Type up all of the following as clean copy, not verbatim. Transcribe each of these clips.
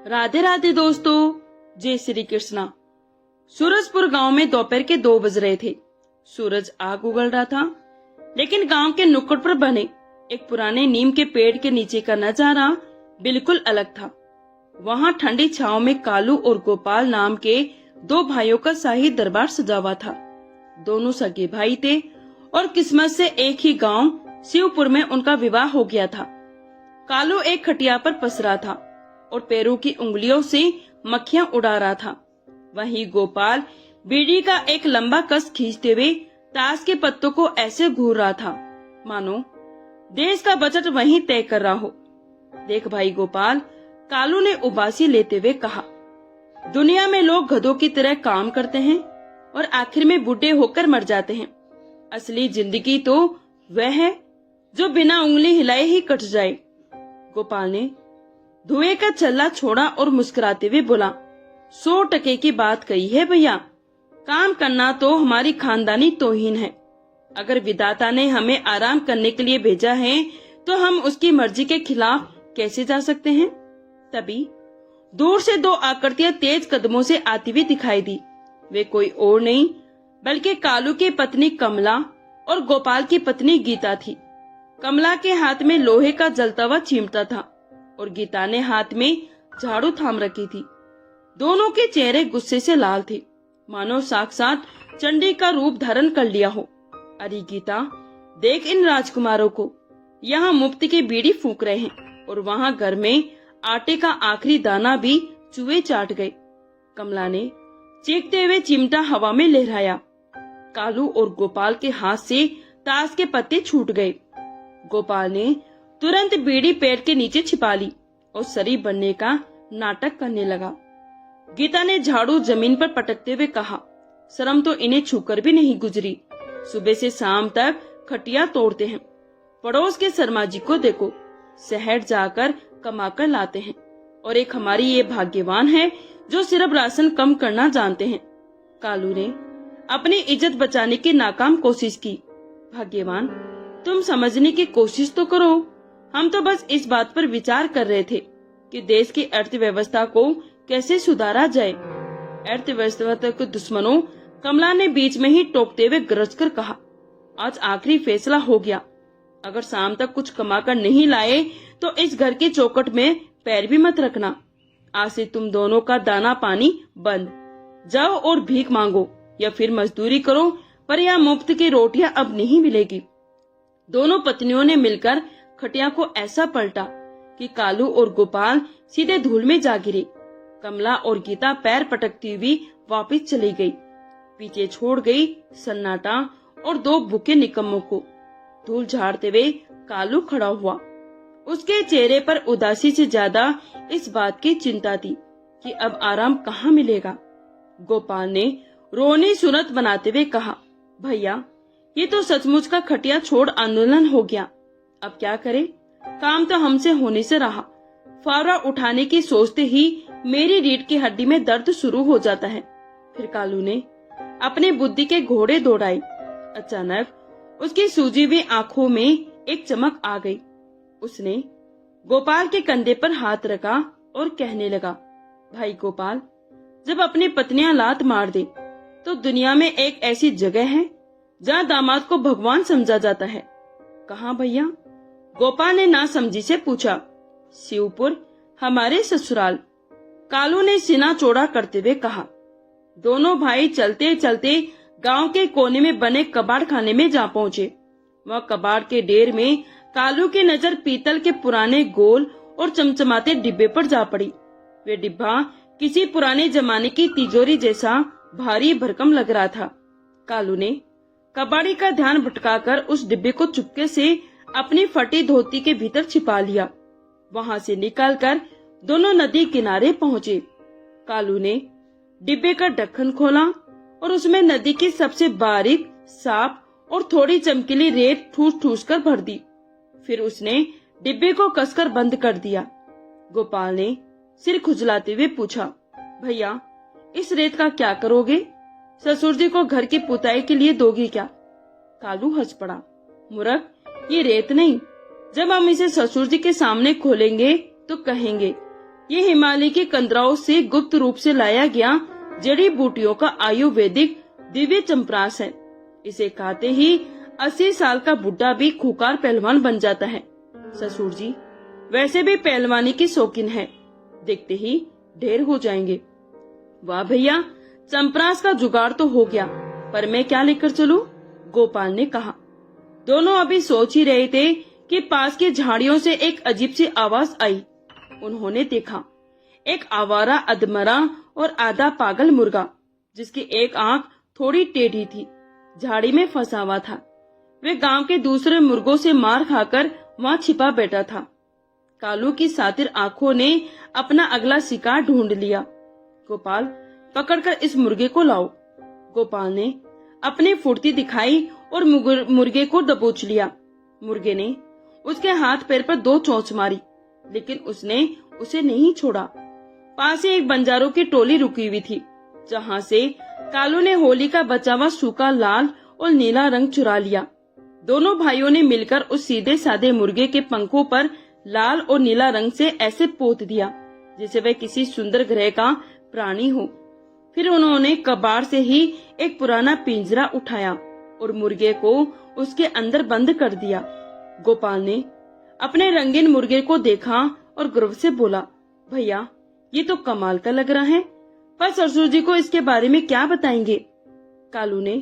राधे राधे दोस्तों, जय श्री कृष्णा। सूरजपुर गांव में दोपहर के 2 बज रहे थे। सूरज आग उगल रहा था, लेकिन गांव के नुक्कड़ पर बने एक पुराने नीम के पेड़ के नीचे का नजारा बिल्कुल अलग था। वहां ठंडी छांव में कालू और गोपाल नाम के 2 भाइयों का शाही दरबार सजा हुआ था। दोनों सगे भाई थे और किस्मत से एक ही गांव शिवपुर में उनका विवाह हो गया था। कालू एक खटिया पर पसरा था और पैरों की उंगलियों से मक्खियां उड़ा रहा था। वहीं गोपाल बीड़ी का एक लंबा कस खींचते हुए ताश के पत्तों को ऐसे घूर रहा था मानो देश का बजट वहीं तय कर रहा हो। देख भाई गोपाल, कालू ने उबासी लेते हुए कहा, दुनिया में लोग गधों की तरह काम करते हैं और आखिर में बूढ़े होकर मर जाते हैं। असली जिंदगी तो वह है जो बिना उंगली हिलाए ही कट जाए। गोपाल ने धुएं का छल्ला छोड़ा और मुस्कुराते हुए बोला, 100% की बात कही है भैया। काम करना तो हमारी खानदानी तौहीन है। अगर विधाता ने हमें आराम करने के लिए भेजा है तो हम उसकी मर्जी के खिलाफ कैसे जा सकते हैं। तभी दूर से 2 आकृतियां तेज कदमों से आती हुई दिखाई दी। वे कोई और नहीं बल्कि कालू की पत्नी कमला और गोपाल की पत्नी गीता थी। कमला के हाथ में लोहे का जलता हुआ चिमटा था और गीता ने हाथ में झाड़ू थाम रखी थी। दोनों के चेहरे गुस्से से लाल थे, मानो साक्षात चंडी का रूप धारण कर लिया हो। अरे गीता, देख इन राजकुमारों को, यहाँ मुफ्त की बीड़ी फूंक रहे हैं और वहाँ घर में आटे का आखिरी दाना भी चूहे चाट गए। कमला ने चीखते हुए चिमटा हवा में लहराया। कालू और गोपाल के हाथ से ताश के पत्ते छूट गए। गोपाल ने तुरंत बीड़ी पेड़ के नीचे छिपा ली और शरीफ बनने का नाटक करने लगा। गीता ने झाड़ू जमीन पर पटकते हुए कहा, शर्म तो इन्हें छूकर भी नहीं गुजरी। सुबह से शाम तक खटिया तोड़ते हैं। पड़ोस के शर्मा जी को देखो, शहर जाकर कमाकर लाते हैं और एक हमारी ये भाग्यवान है जो सिर्फ राशन कम करना जानते हैं। कालू ने अपनी इज्जत बचाने की नाकाम कोशिश की। भाग्यवान, तुम समझने की कोशिश तो करो। हम तो बस इस बात पर विचार कर रहे थे कि देश की अर्थव्यवस्था को कैसे सुधारा जाए। अर्थव्यवस्था के दुश्मनों, कमला ने बीच में ही टोकते हुए गरज कर कहा, आज आखिरी फैसला हो गया। अगर शाम तक कुछ कमाकर नहीं लाए तो इस घर की चौखट में पैर भी मत रखना। आज से तुम दोनों का दाना पानी बंद। जाओ और भीख मांगो या फिर मजदूरी करो, पर यहाँ मुफ्त की रोटियां अब नहीं मिलेगी। दोनों पत्नियों ने मिलकर खटिया को ऐसा पलटा कि कालू और गोपाल सीधे धूल में जा गिरे। कमला और गीता पैर पटकती हुई वापस चली गई। पीछे छोड़ गई सन्नाटा और 2 भूखे निकम्मों को। धूल झाड़ते हुए कालू खड़ा हुआ। उसके चेहरे पर उदासी से ज्यादा इस बात की चिंता थी कि अब आराम कहाँ मिलेगा। गोपाल ने रोनी सुरत बनाते हुए कहा, भैया, ये तो सचमुच का खटिया छोड़ आंदोलन हो गया। अब क्या करें? काम तो हमसे होने से रहा। फावड़ा उठाने की सोचते ही मेरी रीढ़ की हड्डी में दर्द शुरू हो जाता है। फिर कालू ने अपने बुद्धि के घोड़े दौड़ाए। अचानक उसकी सूजी हुई आंखों में एक चमक आ गई। उसने गोपाल के कंधे पर हाथ रखा और कहने लगा, भाई गोपाल, जब अपनी पत्नियां लात मार दे तो दुनिया में एक ऐसी जगह है जहाँ दामाद को भगवान समझा जाता है। कहाँ भैया? गोपाल ने नासमझी से पूछा। शिवपुर, हमारे ससुराल। कालू ने सीना चौड़ा करते हुए कहा। दोनों भाई चलते चलते गांव के कोने में बने कबाड़ खाने में जा पहुँचे। वह कबाड़ के ढेर में कालू की नजर पीतल के पुराने गोल और चमचमाते डिब्बे पर जा पड़ी। वे डिब्बा किसी पुराने जमाने की तिजोरी जैसा भारी भरकम लग रहा था। कालू ने कबाड़ी का ध्यान भटकाकर उस डिब्बे को चुपके से अपनी फटी धोती के भीतर छिपा लिया। वहां से निकलकर दोनों नदी किनारे पहुँचे। कालू ने डिब्बे का ढक्कन खोला और उसमें नदी की सबसे बारीक, साफ और थोड़ी चमकीली रेत ठूस ठूस कर भर दी। फिर उसने डिब्बे को कसकर बंद कर दिया। गोपाल ने सिर खुजलाते हुए पूछा, भैया, इस रेत का क्या करोगे? ससुर जी को घर की पुताई के लिए दोगे क्या? कालू हंस पड़ा। मूर्ख, ये रेत नहीं। जब हम इसे ससुर जी के सामने खोलेंगे तो कहेंगे ये हिमालय के कंदराओं से गुप्त रूप से लाया गया जड़ी बूटियों का आयुर्वेदिक दिव्य चंप्रास है। इसे खाते ही 80 साल का बुढ़ा भी खूंखार पहलवान बन जाता है। ससुर जी वैसे भी पहलवानी की शौकीन है, देखते ही ढेर हो जाएंगे। वाह भैया, चंप्रास का जुगाड़ तो हो गया, पर मैं क्या लेकर चलूं? गोपाल ने कहा। दोनों अभी सोच ही रहे थे कि पास की झाड़ियों से एक अजीब सी आवाज आई। उन्होंने देखा एक आवारा अधमरा और आधा पागल मुर्गा, जिसकी एक आंख थोड़ी टेढ़ी थी, झाड़ी में फंसा हुआ था। वे गांव के दूसरे मुर्गों से मार खाकर वहां छिपा बैठा था। कालू की सातिर आंखों ने अपना अगला शिकार ढूंढ लिया। गोपाल, पकड़कर इस मुर्गे को लाओ। गोपाल ने अपनी फुर्ती दिखाई और मुर्गे को दबोच लिया। मुर्गे ने उसके हाथ पैर पर 2 चोंच मारी, लेकिन उसने उसे नहीं छोड़ा। पास ही एक बंजारों की टोली रुकी हुई थी, जहाँ से कालू ने होली का बचा हुआ सूखा लाल और नीला रंग चुरा लिया। दोनों भाइयों ने मिलकर उस सीधे साधे मुर्गे के पंखों पर लाल और नीला रंग से ऐसे पोत दिया जैसे वह किसी सुंदर ग्रह का प्राणी हो। फिर उन्होंने कबाड़ से ही एक पुराना पिंजरा उठाया और मुर्गे को उसके अंदर बंद कर दिया। गोपाल ने अपने रंगीन मुर्गे को देखा और गर्व से बोला, भैया ये तो कमाल का लग रहा है, पर ससुर जी को इसके बारे में क्या बताएंगे? कालू ने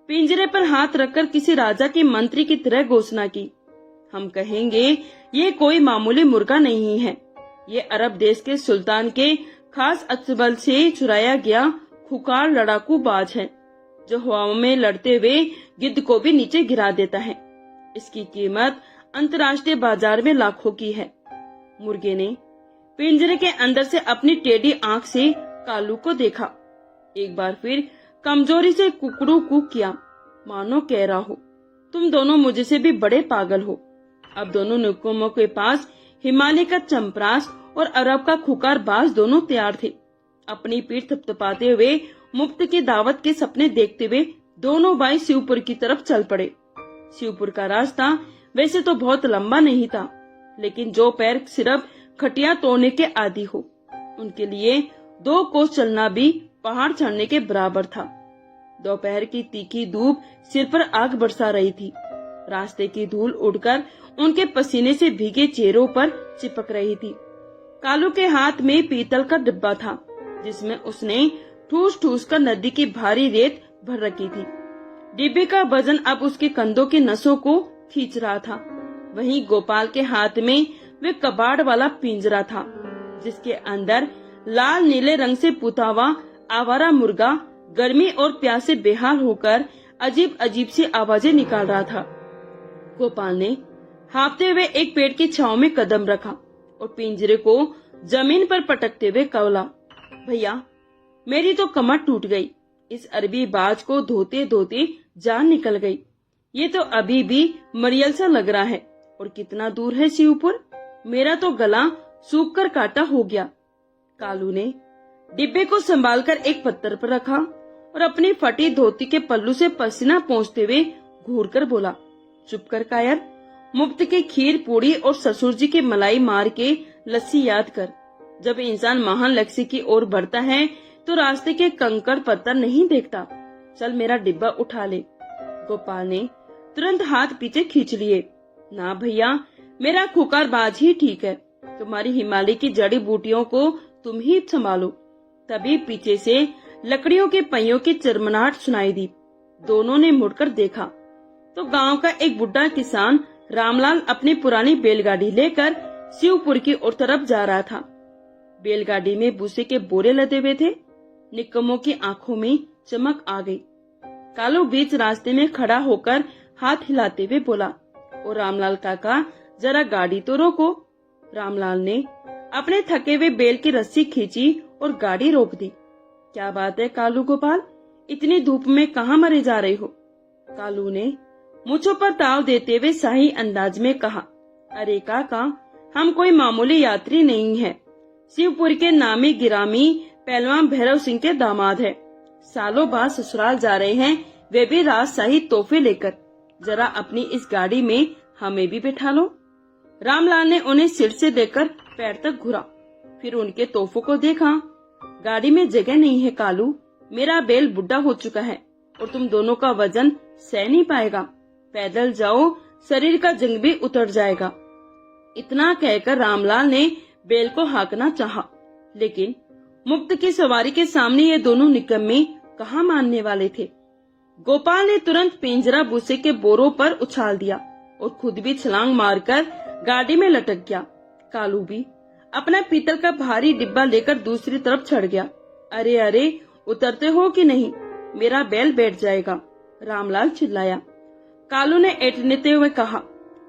पिंजरे पर हाथ रखकर किसी राजा के मंत्री की तरह घोषणा की, हम कहेंगे ये कोई मामूली मुर्गा नहीं है, ये अरब देश के सुल्तान के खास अस्तबल से चुराया गया खूंखार लड़ाकू बाज है, जो हवाओं में लड़ते हुए गिद्ध को भी नीचे गिरा देता है। इसकी कीमत अंतर्राष्ट्रीय बाजार में लाखों की है। मुर्गे ने पिंजरे के अंदर से अपनी टेढ़ी आंख से कालू को देखा। एक बार फिर कमजोरी से कुकड़ू कूक किया, मानो कह रहा हो, तुम दोनों मुझे से भी बड़े पागल हो। अब दोनों निकुम्मों के पास हिमालय का चंप्रास और अरब का खूंखार बाज दोनों तैयार थे। अपनी पीठ थपथपाते हुए मुफ्त की दावत के सपने देखते हुए दोनों भाई शिवपुर की तरफ चल पड़े। शिवपुर का रास्ता वैसे तो बहुत लंबा नहीं था, लेकिन जो पैर सिर्फ खटिया तोड़ने के आदी हो, उनके लिए 2 कोस चलना भी पहाड़ चढ़ने के बराबर था। दोपहर की तीखी धूप सिर पर आग बरसा रही थी। रास्ते की धूल उड़कर उनके पसीने से भीगे चेहरों पर चिपक रही थी। कालू के हाथ में पीतल का डिब्बा था, जिसमें उसने ठूस ठूस कर नदी की भारी रेत भर रखी थी। डिब्बे का वजन अब उसके कंधों की नसों को खींच रहा था। वहीं गोपाल के हाथ में वे कबाड़ वाला पिंजरा था, जिसके अंदर लाल नीले रंग से पुता हुआ आवारा मुर्गा गर्मी और प्यास से बेहाल होकर अजीब अजीब सी आवाजें निकाल रहा था। गोपाल ने हाँफते हुए एक पेड़ की छांव में कदम रखा और पिंजरे को जमीन पर पटकते हुए कवला, भैया मेरी तो कमर टूट गई, इस अरबी बाज को धोते धोते जान निकल गई। ये तो अभी भी मरियल सा लग रहा है, और कितना दूर है शिवपुर, मेरा तो गला सूख कर काटा हो गया। कालू ने डिब्बे को संभालकर एक पत्थर पर रखा और अपनी फटी धोती के पल्लू से पसीना पोंछते हुए घूरकर बोला, चुप कर कायर, मुफ्त की खीर पूड़ी और ससुर जी की मलाई मार के लस्सी याद कर। जब इंसान महान लक्ष्य की ओर बढ़ता है तो रास्ते के कंकड़ पत्थर नहीं देखता। चल मेरा डिब्बा उठा ले। गोपाल ने तुरंत हाथ पीछे खींच लिए। ना भैया, मेरा खूंखार बाज ही ठीक है, तुम्हारी हिमालय की जड़ी बूटियों को तुम ही संभालो। तभी पीछे से लकड़ियों के पहियों की चरमराहट सुनाई दी। दोनों ने मुड़कर देखा तो गांव का एक बुढ़ा किसान रामलाल अपनी पुरानी बैलगाड़ी लेकर शिवपुर की ओर तरफ जा रहा था। बैलगाड़ी में भूसे के बोरे लदे हुए थे। निकम्मों की आंखों में चमक आ गई। कालू बीच रास्ते में खड़ा होकर हाथ हिलाते हुए बोला, ओ रामलाल काका, जरा गाड़ी तो रोको। रामलाल ने अपने थके हुए बैल की रस्सी खींची और गाड़ी रोक दी। क्या बात है कालू गोपाल, इतनी धूप में कहाँ मरे जा रहे हो? कालू ने मुझों पर ताव देते हुए शाही अंदाज में कहा, अरे काका, हम कोई मामूली यात्री नहीं है, शिवपुर के नामी गिरामी पहलवान भैरव सिंह के दामाद है। सालों बाद ससुराल जा रहे हैं, वे भी राजशाही तोहफे लेकर। जरा अपनी इस गाड़ी में हमें भी बैठा लो। रामलाल ने उन्हें सिर से देकर पैर तक घुरा। फिर उनके तोहफों को देखा। गाड़ी में जगह नहीं है कालू, मेरा बैल बुढ़ा हो चुका है और तुम दोनों का वजन सह नहीं पाएगा। पैदल जाओ, शरीर का जंग भी उतर जाएगा। इतना कहकर रामलाल ने बैल को हाँकना चाहा, लेकिन मुफ्त की सवारी के सामने ये दोनों निकम्मे कहाँ मानने वाले थे। गोपाल ने तुरंत पिंजरा भूसे के बोरों पर उछाल दिया और खुद भी छलांग मारकर गाड़ी में लटक गया। कालू भी अपना पीतल का भारी डिब्बा लेकर दूसरी तरफ चढ़ गया। अरे अरे, उतरते हो कि नहीं, मेरा बैल बैठ जाएगा, रामलाल चिल्लाया। कालू ने एटनेते हुए कहा,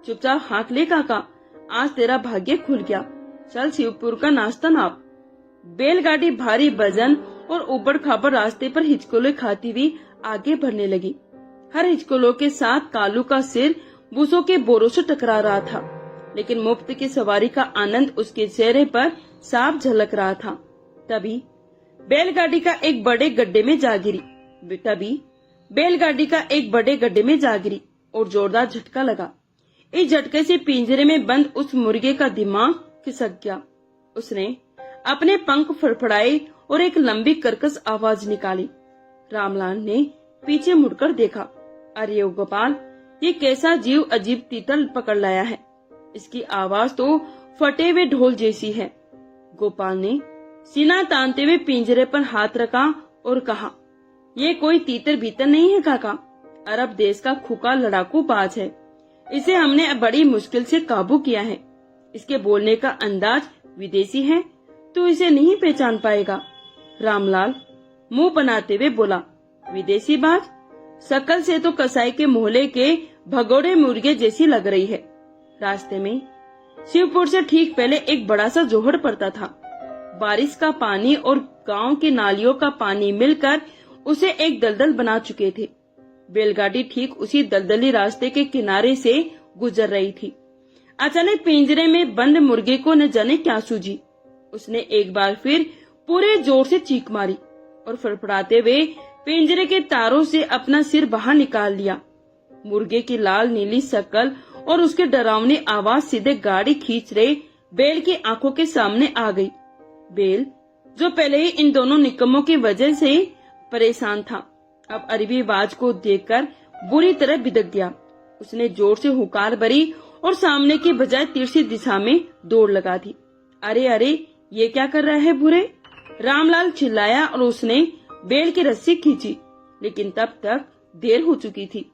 चुपचाप हाँक ले काका, आज तेरा भाग्य खुल गया। चल शिवपुर का नाश्ता नाप। बैलगाड़ी भारी वजन और ऊबड़ खाबड़ रास्ते पर हिचकोले खाती हुई आगे बढ़ने लगी। हर हिचकोलों के साथ कालू का सिर भूसों के बोरों से टकरा रहा था, लेकिन मुफ्त की सवारी का आनंद उसके चेहरे पर साफ झलक रहा था। तभी बैलगाड़ी का एक बड़े गड्ढे में जा गिरी और जोरदार झटका लगा। इस झटके से पिंजरे में बंद उस मुर्गे का दिमाग खिसक गया। उसने अपने पंख फड़फड़ाए और एक लंबी कर्कश आवाज निकाली। रामलाल ने पीछे मुड़कर देखा। अरे ओ गोपाल, ये कैसा जीव अजीब तीतर पकड़ लाया है। इसकी आवाज तो फटे हुए ढोल जैसी है। गोपाल ने सीना तानते हुए पिंजरे पर हाथ रखा और कहा, ये कोई तीतर भीतर नहीं है काका, अरब देश का खुका लड़ाकू बाज है। इसे हमने बड़ी मुश्किल से काबू किया है। इसके बोलने का अंदाज विदेशी है, तो इसे नहीं पहचान पाएगा। रामलाल मुंह बनाते हुए बोला, विदेशी बाज? शकल से तो कसाई के मोहल्ले के भगोड़े मुर्गे जैसी लग रही है। रास्ते में शिवपुर से ठीक पहले एक बड़ा सा जोहड़ पड़ता था। बारिश का पानी और गांव की नालियों का पानी मिलकर उसे एक दलदल बना चुके थे। बैलगाड़ी ठीक उसी दलदली रास्ते के किनारे से गुजर रही थी। अचानक पिंजरे में बंद मुर्गे को न जाने क्या सूझी। उसने एक बार फिर पूरे जोर से चीख मारी और फड़फड़ाते हुए पिंजरे के तारों से अपना सिर बाहर निकाल लिया। मुर्गे की लाल नीली शक्ल और उसके डरावनी आवाज सीधे गाड़ी खींच रहे बैल की आंखों के सामने आ गई। बैल, जो पहले ही इन दोनों निकम्मों की वजह से परेशान था, अब अरबी बाज को देखकर बुरी तरह बिदक गया। उसने जोर से हुकार भरी और सामने की बजाय तिरछी दिशा में दौड़ लगा दी। अरे अरे, ये क्या कर रहा है बुरे? रामलाल चिल्लाया और उसने बैल की रस्सी खींची, लेकिन तब तक देर हो चुकी थी।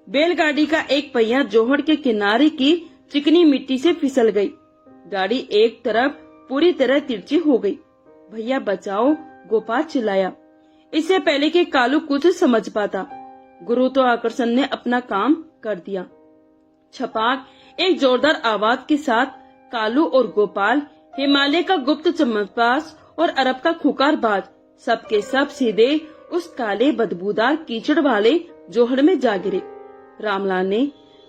बैलगाड़ी का एक पहिया जोहड़ के किनारे की चिकनी मिट्टी से फिसल गई। गाड़ी एक तरफ पूरी तरह तिरछी हो गई। भैया बचाओ, गोपाल चिल्लाया। इससे पहले कि कालू कुछ समझ पाता, गुरुत्वाकर्षण ने अपना काम कर दिया। छपाक एक जोरदार आवाज के साथ कालू और गोपाल, हिमालय का गुप्त चमकबाज और अरब का खुकार बाज, सबके सब सीधे उस काले बदबूदार कीचड़ वाले जोहड़ में जा गिरे। रामलाल ने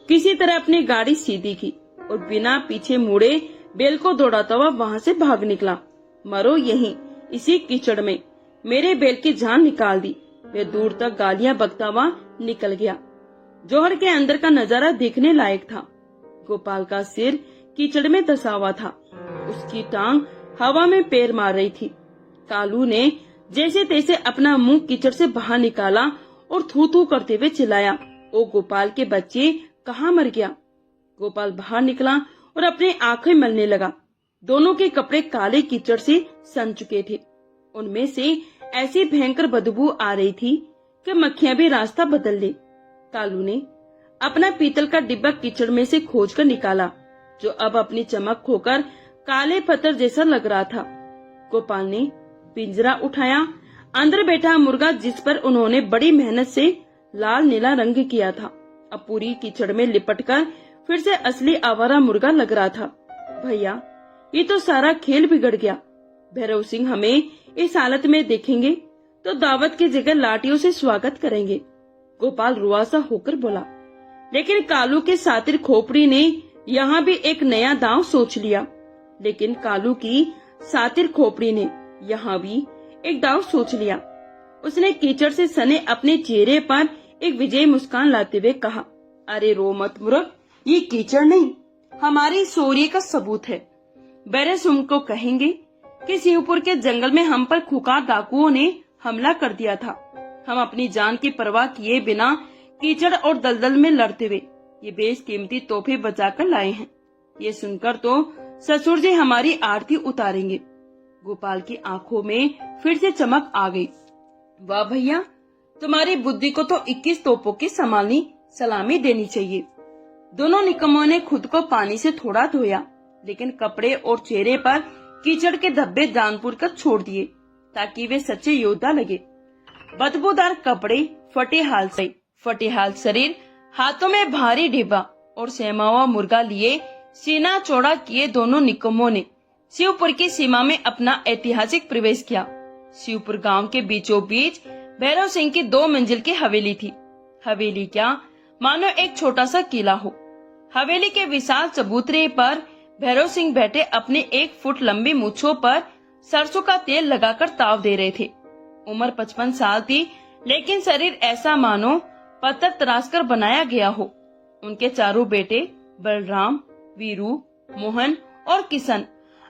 किसी तरह अपनी गाड़ी सीधी की और बिना पीछे मुड़े बैल को दौड़ाता हुआ वहाँ से भाग निकला। मरो यहीं इसी कीचड़ में, मेरे बैल की जान निकाल दी। वह दूर तक गालियां बकता हुआ निकल गया। जोहड़ के अंदर का नजारा देखने लायक था। गोपाल का सिर कीचड़ में धंसा हुआ था, उसकी टांग हवा में पैर मार रही थी। कालू ने जैसे तैसे अपना मुंह कीचड़ से बाहर निकाला और थू थू करते हुए चिल्लाया, ओ गोपाल के बच्चे, कहाँ मर गया? गोपाल बाहर निकला और अपनी आंखें मलने लगा। दोनों के कपड़े काले कीचड़ से सन चुके थे। उनमें से ऐसी भयंकर बदबू आ रही थी कि मक्खियां भी रास्ता बदल ले। कालू ने अपना पीतल का डिब्बा कीचड़ में से खोजकर निकाला, जो अब अपनी चमक खोकर काले पत्थर जैसा लग रहा था। गोपाल ने पिंजरा उठाया। अंदर बैठा मुर्गा, जिस पर उन्होंने बड़ी मेहनत से लाल नीला रंग किया था, अब पूरी कीचड़ में लिपटकर फिर से असली आवारा मुर्गा लग रहा था। भैया, ये तो सारा खेल बिगड़ गया। भैरव सिंह हमें इस हालत में देखेंगे तो दावत की जगह लाठियों से स्वागत करेंगे। गोपाल रुआसा होकर बोला। लेकिन कालू के सातिर खोपड़ी ने यहाँ भी एक नया दांव सोच लिया। लेकिन कालू की सातिर खोपड़ी ने यहाँ भी एक दांव सोच लिया। उसने कीचड़ से सने अपने चेहरे पर एक विजयी मुस्कान लाते हुए कहा, अरे रो मत मूर्ख, ये कीचड़ नहीं, हमारी शौर्य का सबूत है। बैरस उनको कहेंगे कि शिवपुर के जंगल में हम पर खुखार डाकुओं ने हमला कर दिया था। हम अपनी जान की परवाह किए बिना कीचड़ और दलदल में लड़ते हुए ये बेशकीमती तोहफे बचाकर लाए हैं। ये सुनकर तो ससुर जी हमारी आरती उतारेंगे। गोपाल की आंखों में फिर से चमक आ गई। वाह भैया, तुम्हारी बुद्धि को तो 21 तोपों की संभालनी सलामी देनी चाहिए। दोनों निकम्मों ने खुद को पानी से थोड़ा धोया, लेकिन कपड़े और चेहरे पर कीचड़ के धब्बे जानपुर कर छोड़ दिए ताकि वे सच्चे योद्धा लगे। बदबूदार कपड़े, फटे हाल शरीर, हाथों में भारी डिब्बा और सेमावा मुर्गा लिए सीना चौड़ा किए दोनों निकम्मों ने शिवपुर की सीमा में अपना ऐतिहासिक प्रवेश किया। शिवपुर गांव के बीचों बीच भैरव सिंह की 2 मंजिल की हवेली थी। हवेली क्या, मानो एक छोटा सा किला हो। हवेली के विशाल चबूतरे पर भैरव सिंह बैठे अपने 1 फुट लंबी मूछों पर सरसों का तेल लगाकर ताव दे रहे थे। उम्र 55 साल थी, लेकिन शरीर ऐसा मानो पत्थर तराश कर बनाया गया हो। उनके चारों बेटे बलराम, वीरू, मोहन और किशन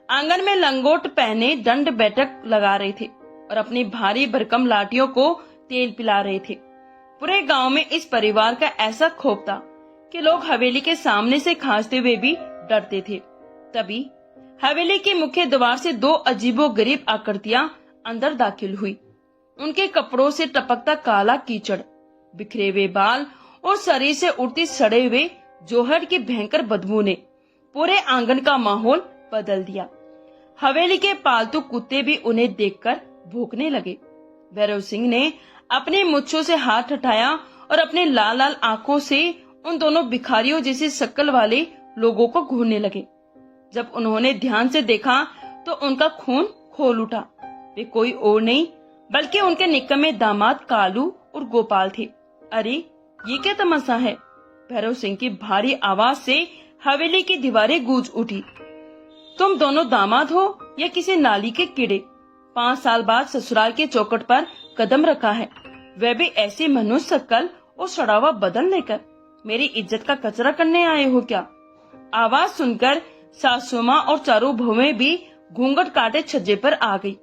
आंगन में लंगोट पहने दंड बैठक लगा रहे थे और अपनी भारी भरकम लाठियों को तेल पिला रहे थे। पूरे गांव में इस परिवार का ऐसा खौफ था कि लोग हवेली के सामने से खांसते हुए भी डरते थे। तभी हवेली के मुख्य द्वार से 2 अजीबोगरीब आकृतियां अंदर दाखिल हुई। उनके कपड़ों से टपकता काला कीचड़, बिखरे हुए बाल और शरीर से उड़ती सड़े हुए जोहर की भयंकर बदबू ने पूरे आंगन का माहौल बदल दिया। हवेली के पालतू कुत्ते भी उन्हें देखकर भौंकने लगे। भैरव सिंह ने अपनी मुच्छों से हाथ हटाया और अपने लाल लाल आंखों से उन दोनों भिखारियों जैसी शक्ल वाले लोगों को घूरने लगे। जब उन्होंने ध्यान से देखा तो उनका खून खोल उठा। वे कोई और नहीं बल्कि उनके निकम्मे दामाद कालू और गोपाल थे। अरे ये क्या तमाशा है? भैरव सिंह की भारी आवाज से हवेली की दीवारें गूंज उठी। तुम दोनों दामाद हो या किसी नाली के कीड़े? 5 साल बाद ससुराल के चौखट पर कदम रखा है, वह भी ऐसी मनुष्य शक्ल और सड़ावा बदन लेकर। मेरी इज्जत का कचरा करने आए हो क्या? आवाज सुनकर सासू माँ और चारों बहुएं भी घूंघट काटे छज्जे पर आ गई।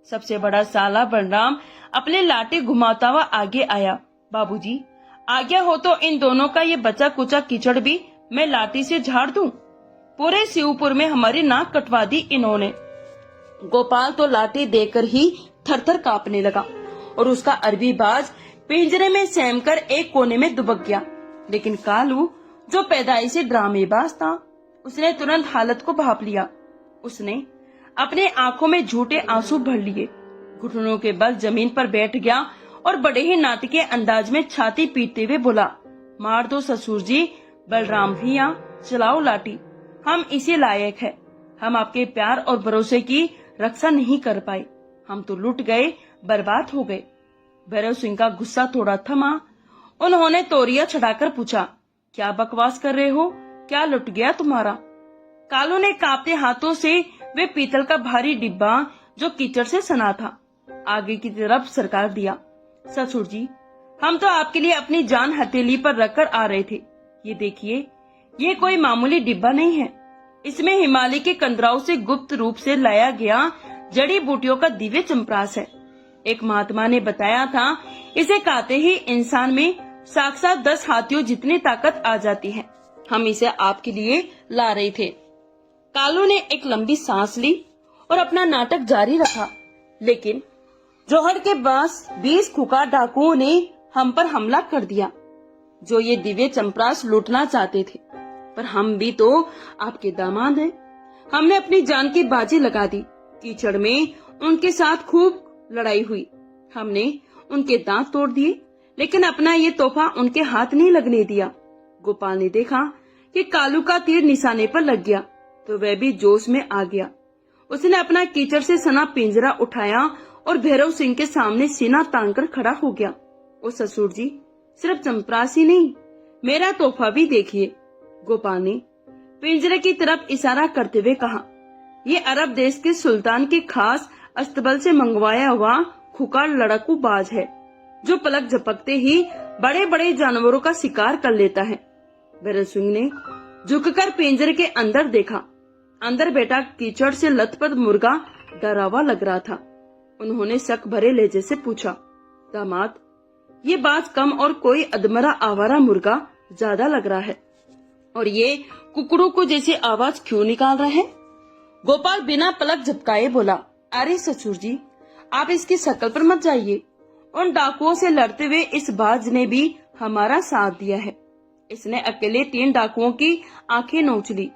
सबसे बड़ा साला बलराम अपने लाठी घुमाता हुआ आगे आया। बाबूजी, आज्ञा हो तो इन दोनों का ये बचा कुचा कीचड़ भी मैं लाठी से झाड़ दूं। पूरे शिवपुर में हमारी नाक कटवा दी इन्होंने। गोपाल तो लाठी देकर ही थरथर कांपने लगा और उसका अरबी बाज पिंजरे में सहमकर एक कोने में दुबक गया। लेकिन कालू, जो पैदाइश से ड्रामेबाज था, उसने तुरंत हालत को भांप लिया। उसने अपने आंखों में झूठे आंसू भर लिए, घुटनों के बल जमीन पर बैठ गया और बड़े ही नाटकीय अंदाज में छाती पीटते हुए बोला, मार दो ससुर जी, बलराम भैया चलाओ लाठी, हम इसी लायक है। हम आपके प्यार और भरोसे की रक्षा नहीं कर पाए, हम तो लुट गए, बर्बाद हो गए। भैरव सिंह का गुस्सा थोड़ा थमा। उन्होंने तोरिया छड़ाकर पूछा, क्या बकवास कर रहे हो? क्या लुट गया तुम्हारा? कालू ने कांपते हाथों से वे पीतल का भारी डिब्बा जो कीचड़ से सना था आगे की तरफ सरकार दिया। ससुर जी, हम तो आपके लिए अपनी जान हथेली पर रखकर आ रहे थे। ये देखिए, ये कोई मामूली डिब्बा नहीं है। इसमें हिमालय के कंदराओं से गुप्त रूप से लाया गया जड़ी बूटियों का दिव्य चंप्रास है। एक महात्मा ने बताया था, इसे खाते ही इंसान में साक्षात 10 हाथियों जितनी ताकत आ जाती है। हम इसे आपके लिए ला रहे थे। कालू ने एक लंबी सांस ली और अपना नाटक जारी रखा। लेकिन जोहर के पास 20 खुखार डाकुओं ने हम पर हमला कर दिया, जो ये दिव्य चंप्रास लूटना चाहते थे। पर हम भी तो आपके दामाद हैं। हमने अपनी जान की बाजी लगा दी। कीचड़ में उनके साथ खूब लड़ाई हुई। हमने उनके दांत तोड़ दिए, लेकिन अपना ये तोहफा उनके हाथ नहीं लगने दिया। गोपाल ने देखा कि कालू का तीर निशाने पर लग गया तो वह भी जोश में आ गया। उसने अपना कीचड़ से सना पिंजरा उठाया और भैरव सिंह के सामने सीना तान कर खड़ा हो गया। ओ ससुर जी, सिर्फ चंप्रास ही नहीं, मेरा तोहफा भी देखिए। गोपाल ने पिंजरे की तरफ इशारा करते हुए कहा, ये अरब देश के सुल्तान के खास अस्तबल से मंगवाया हुआ खुखार लड़ाकू बाज है, जो पलक झपकते ही बड़े बड़े जानवरों का शिकार कर लेता है। भैरव सिंह ने झुककर पिंजरे के अंदर देखा। अंदर बैठा कीचड़ से लथपथ मुर्गा डरावा लग रहा था। उन्होंने शक भरे लहजे से पूछा, दामाद, ये बाज कम और कोई अधमरा आवारा मुर्गा ज्यादा लग रहा है, और ये कुकड़ों को जैसे आवाज क्यों निकाल रहा है? गोपाल बिना पलक झपकाए बोला, अरे ससुर जी, आप इसकी शक्ल पर मत जाइए। उन डाकुओं से लड़ते हुए इस बाज ने भी हमारा साथ दिया है। इसने अकेले 3 डाकुओं की आंखें नोच ली।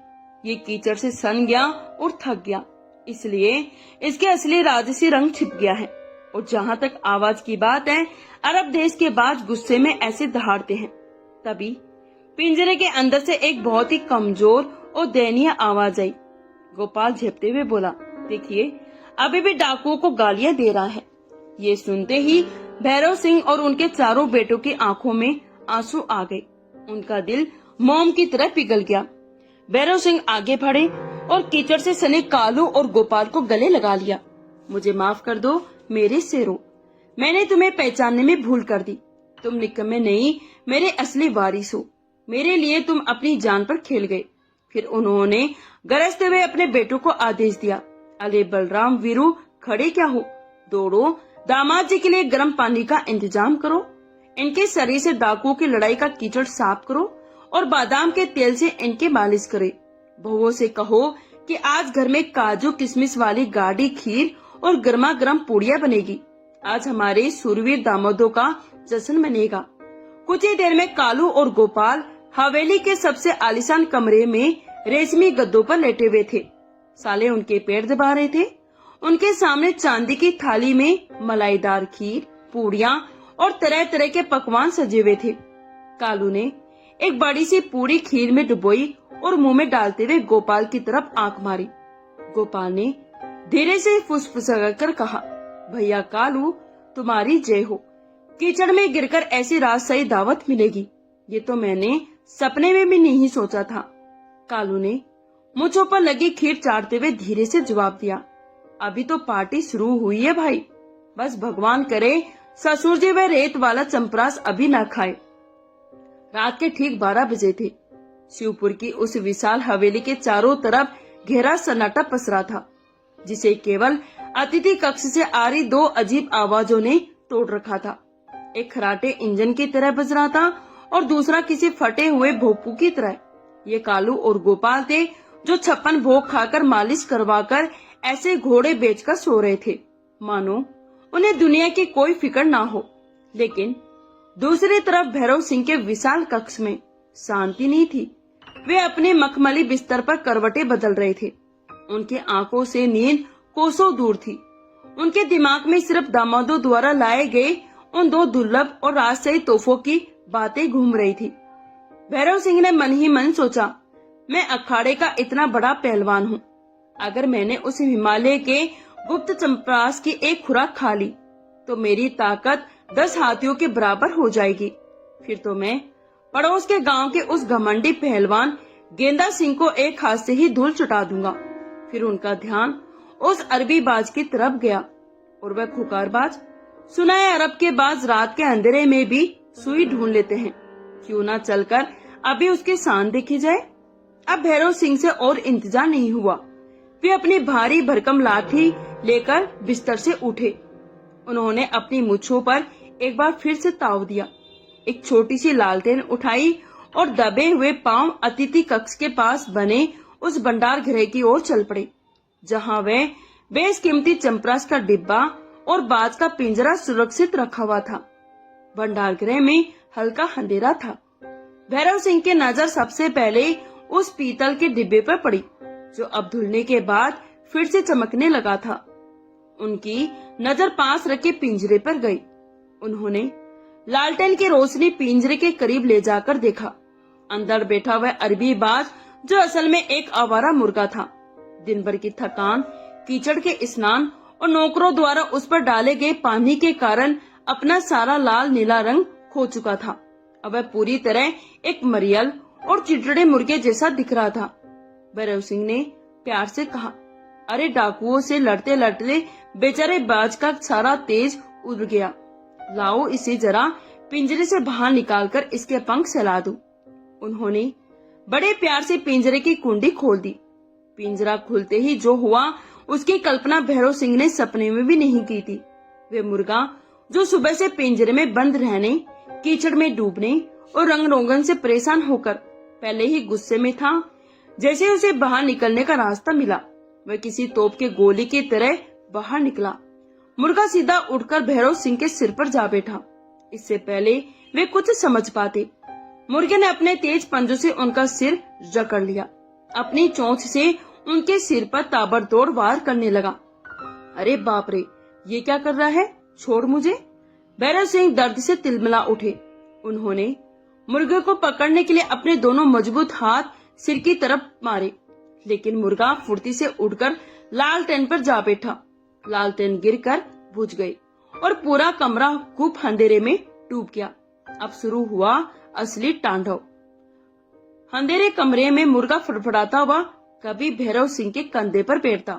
ये कीचड़ से सन गया और थक गया, इसलिए इसके असली राजसी रंग छिप गया है। और जहाँ तक आवाज की बात है, अरब देश के बाज गुस्से में ऐसे दहाड़ते हैं। तभी पिंजरे के अंदर से एक बहुत ही कमजोर और दयनीय आवाज आई। गोपाल झेपते हुए बोला, देखिए, अभी भी डाकुओं को गालियां दे रहा है। ये सुनते ही भैरव सिंह और उनके चारों बेटों की आंखों में आंसू आ गए। उनका दिल मोम की तरह पिघल गया। भैरव सिंह आगे बढ़े और कीचड़ से सने कालू और गोपाल को गले लगा लिया। मुझे माफ कर दो मेरे शेरों, मैंने तुम्हें पहचानने में भूल कर दी। तुम निकम्मे नहीं, मेरे असली वारिस हो। मेरे लिए तुम अपनी जान पर खेल गए। फिर उन्होंने गरजते हुए अपने बेटों को आदेश दिया, अरे बलराम वीरू, खड़े क्या हो, दौड़ो, दामाद जी के लिए गर्म पानी का इंतजाम करो, इनके शरीर से डाकुओं की लड़ाई का कीचड़ साफ करो और बादाम के तेल से इनके मालिश करे। बहुओं से कहो कि आज घर में काजू किशमिश वाली गाढ़ी खीर और गर्मा गर्म पूड़ियाँ बनेगी। आज हमारे सूरवीर दामादों का जश्न मनेगा। कुछ ही देर में कालू और गोपाल हवेली के सबसे आलीशान कमरे में रेशमी गद्दों पर लेटे हुए थे। साले उनके पैर दबा रहे थे। उनके सामने चांदी की थाली में मलाईदार खीर, पूड़ियाँ और तरह तरह के पकवान सजे हुए थे। कालू ने एक बड़ी सी पूरी खीर में डुबोई और मुंह में डालते हुए गोपाल की तरफ आंख मारी। गोपाल ने धीरे से फुसफुसाकर कहा, भैया कालू, तुम्हारी जय हो। कीचड़ में गिरकर ऐसी राजशाही दावत मिलेगी, ये तो मैंने सपने में भी नहीं सोचा था। कालू ने मुझों पर लगी खीर चाटते हुए धीरे से जवाब दिया, अभी तो पार्टी शुरू हुई है भाई, बस भगवान करे ससुर जी वे रेत वाला चंपरास अभी न खाए। रात के ठीक 12 बजे थे। शिवपुर की उस विशाल हवेली के चारों तरफ गहरा सन्नाटा पसरा था, जिसे केवल अतिथि कक्ष से आ रही 2 अजीब आवाजों ने तोड़ रखा था। एक खराटे इंजन की तरह बज रहा था और दूसरा किसी फटे हुए भोपू की तरह। ये कालू और गोपाल थे, जो 56 भोग खाकर मालिश करवाकर ऐसे घोड़े बेचकर सो रहे थे मानो उन्हें दुनिया की कोई फिक्र ना हो। लेकिन दूसरी तरफ भैरव सिंह के विशाल कक्ष में शांति नहीं थी। वे अपने मखमली बिस्तर पर करवटें बदल रहे थे। उनकी आंखों से नींद कोसों दूर थी। उनके दिमाग में सिर्फ दामादों द्वारा लाए गए उन 2 दुर्लभ और राजशाही तोहफों की बातें घूम रही थी। भैरव सिंह ने मन ही मन सोचा, मैं अखाड़े का इतना बड़ा पहलवान हूँ, अगर मैंने उस हिमालय के गुप्त चंपरास की एक खुराक खा ली तो मेरी ताकत 10 हाथियों के बराबर हो जाएगी। फिर तो मैं पड़ोस के गांव के उस घमंडी पहलवान गेंदा सिंह को एक हाथ से ही धूल चटा दूंगा। फिर उनका ध्यान उस अरबी बाज की तरफ गया और वह खुकारबाज। सुना है अरब के बाज रात के अंधेरे में भी सुई ढूंढ लेते हैं, क्यों ना चलकर अभी उसकी शान देखी जाए। अब भैरव सिंह से और इंतजार नहीं हुआ। वे अपनी भारी भरकम लाठी लेकर बिस्तर से उठे। उन्होंने अपनी मूंछों पर एक बार फिर से ताव दिया, एक छोटी सी लालटेन उठाई और दबे हुए पांव अतिथि कक्ष के पास बने उस भंडार गृह की ओर चल पड़े, जहां वे बेशकीमती चंपरास का डिब्बा और बाज का पिंजरा सुरक्षित रखा हुआ था। भंडार गृह में हल्का अंधेरा था। भैरव सिंह की नजर सबसे पहले उस पीतल के डिब्बे पर पड़ी, जो अब धुलने के बाद फिर से चमकने लगा था। उनकी नजर पास रखे पिंजरे पर गई। उन्होंने लालटेन की रोशनी पिंजरे के करीब ले जाकर देखा। अंदर बैठा हुआ अरबी बाज, जो असल में एक आवारा मुर्गा था, दिन भर की थकान, कीचड़ के स्नान और नौकरों द्वारा उस पर डाले गए पानी के कारण अपना सारा लाल नीला रंग खो चुका था। अब वह पूरी तरह एक मरियल और चिड़चिड़े मुर्गे जैसा दिख रहा था। भैरव सिंह ने प्यार से कहा, अरे डाकुओं से लड़ते लड़ते बेचारे बाज का सारा तेज उड़ गया, लाओ इसे जरा पिंजरे से बाहर निकालकर इसके पंख सहला दूं। उन्होंने बड़े प्यार से पिंजरे की कुंडी खोल दी। पिंजरा खुलते ही जो हुआ उसकी कल्पना भैरव सिंह ने सपने में भी नहीं की थी। वे मुर्गा जो सुबह से पिंजरे में बंद रहने, कीचड़ में डूबने और रंग रोगन से परेशान होकर पहले ही गुस्से में था, जैसे उसे बाहर निकलने का रास्ता मिला वह किसी तोप के गोली की तरह बाहर निकला। मुर्गा सीधा उठकर भैरव सिंह के सिर पर जा बैठा। इससे पहले वे कुछ समझ पाते, मुर्गे ने अपने तेज पंजों से उनका सिर जकड़ लिया। अपनी चोंच से उनके सिर पर ताबड़तोड़ वार करने लगा। अरे बाप रे, ये क्या कर रहा है? छोड़ मुझे। भैरव सिंह दर्द से तिलमिला उठे। उन्होंने मुर्गे को पकड़ने के लिए अपने दोनों मजबूत हाथ सिर की तरफ मारे, लेकिन मुर्गा फुर्ती से उड़कर लालटेन पर जा बैठा। लालटेन गिरकर बुझ गई और पूरा कमरा खूब अंधेरे में डूब गया। अब शुरू हुआ असली तांडव। अंधेरे कमरे में मुर्गा फड़फड़ाता हुआ कभी भैरव सिंह के कंधे पर बैठता,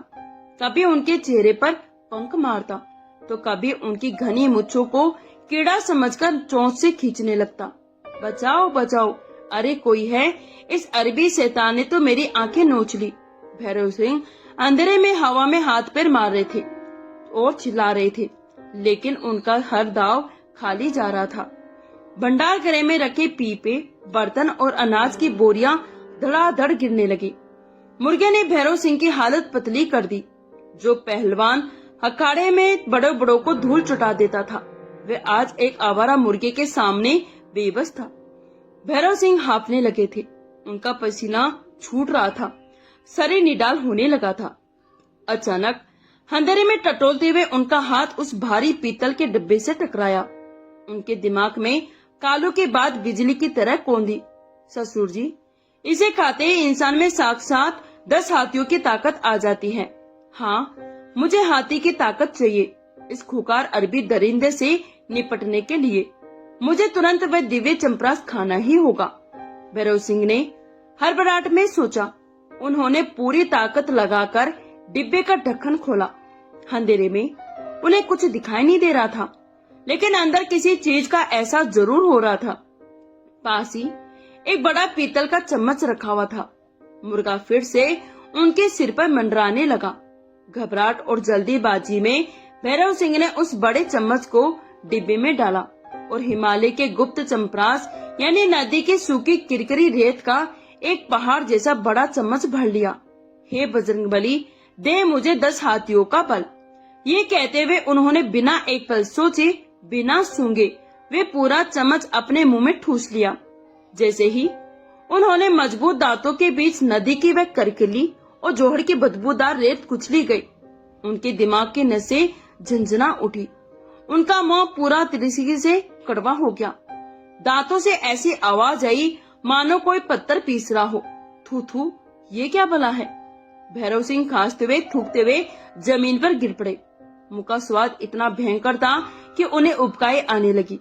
कभी उनके चेहरे पर पंख मारता, तो कभी उनकी घनी मुच्छों को कीड़ा समझकर चोंच से खींचने लगता। बचाओ बचाओ, अरे कोई है, इस अरबी शैतान ने तो मेरी आंखें नोच ली। भैरव सिंह अंधेरे में हवा में हाथ पैर मार रहे थे और चिल्ला रहे थे, लेकिन उनका हर दाव खाली जा रहा था। भंडार गृह में रखे पीपे, बर्तन और अनाज की बोरियां धड़ाधड़ गिरने लगी। मुर्गे ने भैरव सिंह की हालत पतली कर दी। जो पहलवान अखाड़े में बड़े बड़ों को धूल चटा देता था, वे आज एक आवारा मुर्गे के सामने बेबस था। भैरव सिंह हांफने लगे थे, उनका पसीना छूट रहा था, शरीर निडाल होने लगा था। अचानक अंधेरे में टटोलते हुए उनका हाथ उस भारी पीतल के डिब्बे से टकराया। उनके दिमाग में कालू के बाद बिजली की तरह कौंधी। ससुर जी, इसे खाते ही इंसान में साक्षात 10 हाथियों की ताकत आ जाती है। हाँ, मुझे हाथी की ताकत चाहिए इस खुकार अरबी दरिंदे से निपटने के लिए। मुझे तुरंत वह दिव्य चंपरास खाना ही होगा। भैरव सिंह ने हड़बड़ाहट में सोचा। उन्होंने पूरी ताकत लगाकर डिब्बे का ढक्कन खोला। अंधेरे में उन्हें कुछ दिखाई नहीं दे रहा था, लेकिन अंदर किसी चीज का एहसास जरूर हो रहा था। पास ही एक बड़ा पीतल का चम्मच रखा हुआ था। मुर्गा फिर से उनके सिर पर मंडराने लगा। घबराहट और जल्दीबाजी में भैरव सिंह ने उस बड़े चम्मच को डिब्बे में डाला और हिमालय के गुप्त चंपरास यानी नदी की सूखी किरकिरी रेत का एक पहाड़ जैसा बड़ा चम्मच भर लिया। हे बजरंगबली, दे मुझे 10 हाथियों का बल। ये कहते हुए उन्होंने बिना एक पल सोचे, बिना सूंघे वे पूरा चम्मच अपने मुंह में ठूस लिया। जैसे ही उन्होंने मजबूत दांतों के बीच नदी की वह करकली और जोहड़ की बदबूदार रेत कुचली गई। उनके दिमाग की नसें झंझना उठी। उनका मुंह पूरा तरीके से कड़वा हो गया। दांतों से ऐसी आवाज आई मानो कोई पत्थर पीस रहा हो। थू थू, ये क्या भला है? भैरव सिंह खांसते हुए थूकते हुए जमीन पर गिर पड़े। मुंह का स्वाद इतना भयंकर था कि उन्हें उबकाई आने लगी।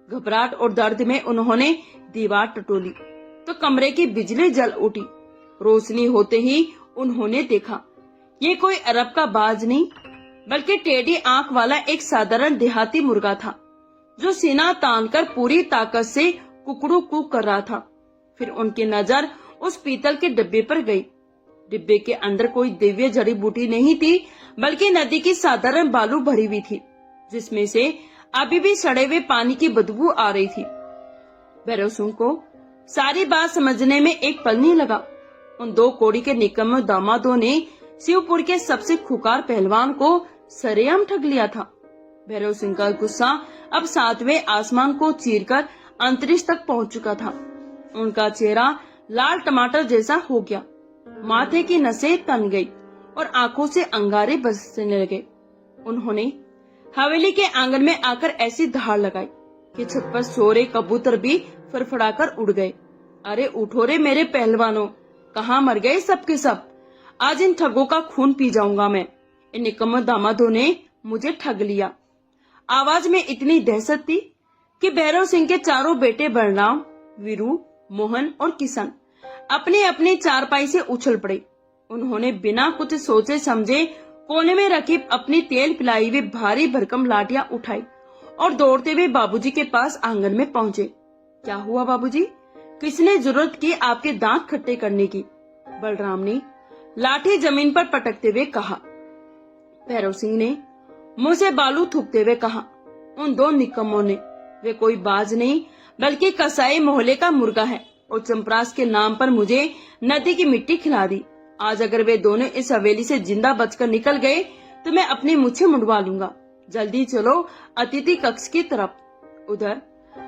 घबराहट और दर्द में उन्होंने दीवार टटोली तो कमरे की बिजली जल उठी। रोशनी होते ही उन्होंने देखा, ये कोई अरब का बाज नहीं बल्कि टेढ़ी आंख वाला एक साधारण देहाती मुर्गा था, जो सीना तानकर पूरी ताकत से कुकड़ू कूक कर रहा था। फिर उनकी नजर उस पीतल के डिब्बे पर गई। डिब्बे के अंदर कोई दिव्य जड़ी बूटी नहीं थी, बल्कि नदी की साधारण बालू भरी हुई थी, जिसमें से अभी भी सड़े हुए पानी की बदबू आ रही थी। भैरव सिंह को सारी बात समझने में एक पल नहीं लगा। उन 2 कोड़ी के निकम्मे दामादों ने शिवपुर के सबसे खुकार पहलवान को सरेआम ठग लिया था। भैरव सिंह का गुस्सा अब 7वें आसमान को चीरकर अंतरिक्ष तक पहुंच चुका था। उनका चेहरा लाल टमाटर जैसा हो गया, माथे की नसें तन गई और आंखों से अंगारे बरसने लगे। उन्होंने हवेली के आंगन में आकर ऐसी दहाड़ लगाई कि छत पर सो रहे कबूतर भी फड़फड़ाकर उड़ गए। अरे उठो रे मेरे पहलवानों, कहाँ मर गए सबके सब? आज इन ठगों का खून पी जाऊंगा मैं। इन निकम्मे दामादों ने मुझे ठग लिया। आवाज में इतनी दहशत थी कि भैरव सिंह के चारों बेटे बलराम, वीरू, मोहन और किशन अपनी अपनी चारपाई से उछल पड़े। उन्होंने बिना कुछ सोचे समझे कोने में रखी अपनी तेल पिलाई हुई भारी भरकम लाठियां उठाई और दौड़ते हुए बाबूजी के पास आंगन में पहुंचे। क्या हुआ बाबूजी? किसने जरूरत की आपके दांत खट्टे करने की? बलराम ने लाठी जमीन पर पटकते हुए कहा। भैरव सिंह ने मुंह से बालू थूकते हुए कहा। उन दो निकम्मों ने, वे कोई बाज नहीं बल्कि कसाई मोहल्ले का मुर्गा है और चंपरास के नाम पर मुझे नदी की मिट्टी खिला दी। आज अगर वे दोनों इस हवेली से जिंदा बचकर निकल गए तो मैं अपनी मुच्छें मुड़वा लूंगा। जल्दी चलो अतिथि कक्ष की तरफ। उधर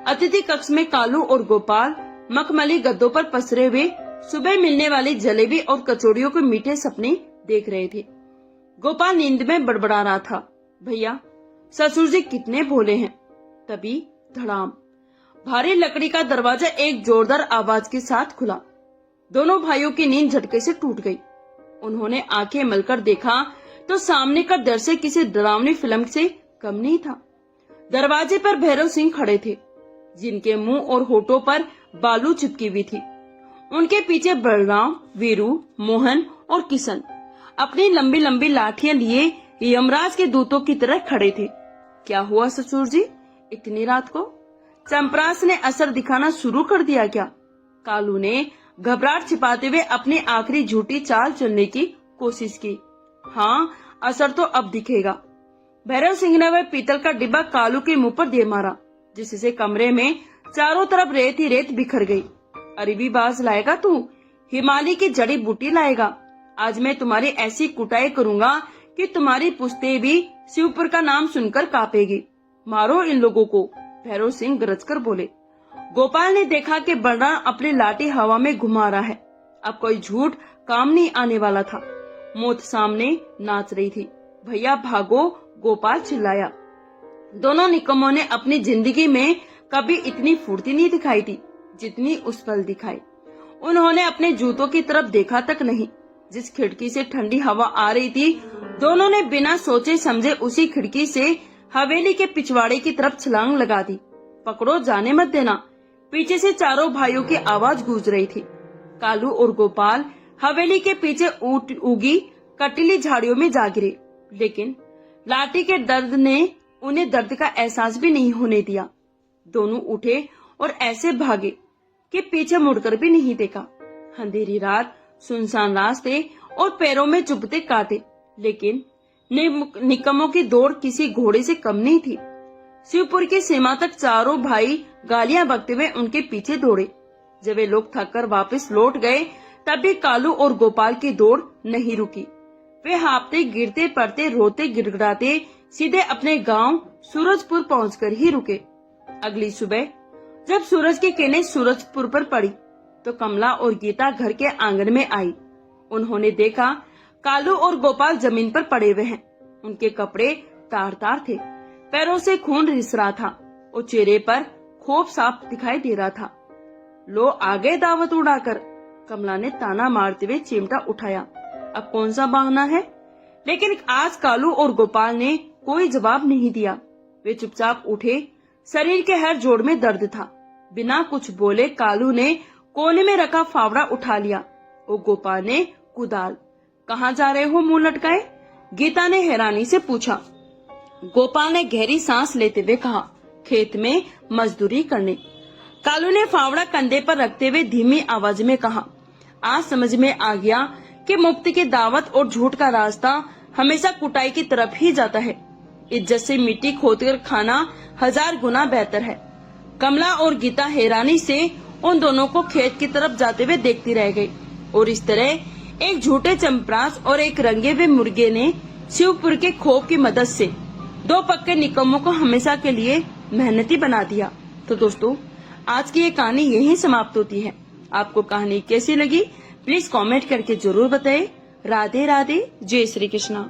अतिथि कक्ष में कालू और गोपाल मखमली गद्दों पर पसरे हुए सुबह मिलने वाली जलेबी और कचौड़ियों के मीठे सपने देख रहे थे। गोपाल नींद में बड़बड़ा रहा था, भैया ससुर जी कितने भोले हैं। तभी धड़ाम, भारी लकड़ी का दरवाजा एक जोरदार आवाज के साथ खुला। दोनों भाइयों की नींद झटके से टूट गई। उन्होंने आंखें मलकर देखा तो सामने का दृश्य किसी डरावनी फिल्म से कम नहीं था। दरवाजे पर भैरव सिंह खड़े थे, जिनके मुंह और होठों पर बालू चिपकी हुई थी। उनके पीछे बलराम, वीरू, मोहन और किशन अपनी लंबी लंबी लाठियां लिए यमराज के दूतों की तरह खड़े थे। क्या हुआ ससुर जी, इतनी रात को? चंपरास ने असर दिखाना शुरू कर दिया क्या? कालू ने घबराहट छिपाते हुए अपनी आखिरी झूठी चाल चलने की कोशिश की। हाँ, असर तो अब दिखेगा। भैरव सिंह ने वह पीतल का डिब्बा कालू के मुंह पर दे मारा, जिससे कमरे में चारों तरफ रेत ही रेत बिखर गई। अरबी बाज लाएगा तू, हिमालय की जड़ी बूटी लाएगा। आज मैं तुम्हारी ऐसी कुटाई करूंगा कि तुम्हारी पुश्ते भी शिवपुर का नाम सुनकर कांपेगी। मारो इन लोगों को, भैरव सिंह गरजकर बोले। गोपाल ने देखा कि बलराम अपनी लाठी हवा में घुमा रहा है। अब कोई झूठ काम नहीं आने वाला था। मौत सामने नाच रही थी। भैया भागो, गोपाल चिल्लाया। दोनों निकम्मों ने अपनी जिंदगी में कभी इतनी फुर्ती नहीं दिखाई थी जितनी उस पल दिखाई। उन्होंने अपने जूतों की तरफ देखा तक नहीं। जिस खिड़की से ठंडी हवा आ रही थी, दोनों ने बिना सोचे समझे उसी खिड़की से हवेली के पिछवाड़े की तरफ छलांग लगा दी। पकड़ो, जाने मत देना। पीछे से चारों भाइयों की आवाज गूंज रही थी। कालू और गोपाल हवेली के पीछे उगी कटीली झाड़ियों में जा गिरे, लेकिन लाठी के दर्द ने उन्हें दर्द का एहसास भी नहीं होने दिया। दोनों उठे और ऐसे भागे कि पीछे मुड़कर भी नहीं देखा। अंधेरी रात, सुनसान रास्ते और पैरों में चुभते कांटे, लेकिन निकम्मों की दौड़ किसी घोड़े से कम नहीं थी। शिवपुर की सीमा तक चारों भाई गालियां बकते हुए उनके पीछे दौड़े। जब वे लोग थककर वापस लौट गए, तब भी कालू और गोपाल की दौड़ नहीं रुकी। वे हांफते, गिरते पड़ते, रोते गिड़गिड़ाते सीधे अपने गांव सूरजपुर पहुंचकर ही रुके। अगली सुबह जब सूरज की किरणें सूरजपुर पर पड़ी तो कमला और गीता घर के आंगन में आई। उन्होंने देखा कालू और गोपाल जमीन पर पड़े हुए हैं। उनके कपड़े तार तार थे, पैरों से खून रिस रहा था और चेहरे पर खौफ साफ दिखाई दे रहा था। लो आ गए दावत उड़ाकर, कमला ने ताना मारते हुए चिमटा उठाया। अब कौन सा बहाना है? लेकिन आज कालू और गोपाल ने कोई जवाब नहीं दिया। वे चुपचाप उठे। शरीर के हर जोड़ में दर्द था। बिना कुछ बोले कालू ने कोने में रखा फावड़ा उठा लिया और गोपाल ने कुदाल। कहाँ जा रहे हो मुंह लटकाए? गीता ने हैरानी से पूछा। गोपाल ने गहरी सांस लेते हुए कहा, खेत में मजदूरी करने। कालू ने फावड़ा कंधे पर रखते हुए धीमी आवाज में कहा, आज समझ में आ गया कि मुफ्त की दावत और झूठ का रास्ता हमेशा कुटाई की तरफ ही जाता है। इज्जत से मिट्टी खोदकर खाना 1000 गुना बेहतर है। कमला और गीता हैरानी से उन दोनों को खेत की तरफ जाते हुए देखती रह गई। और इस तरह एक झूठे चंपरास और एक रंगे हुए मुर्गे ने शिवपुर के खौफ की मदद से दो पक्के निकम्मों को हमेशा के लिए मेहनती बना दिया। तो दोस्तों, आज की ये कहानी यहीं समाप्त होती है। आपको कहानी कैसी लगी प्लीज कमेंट करके जरूर बताएं। राधे राधे, जय श्री कृष्णा।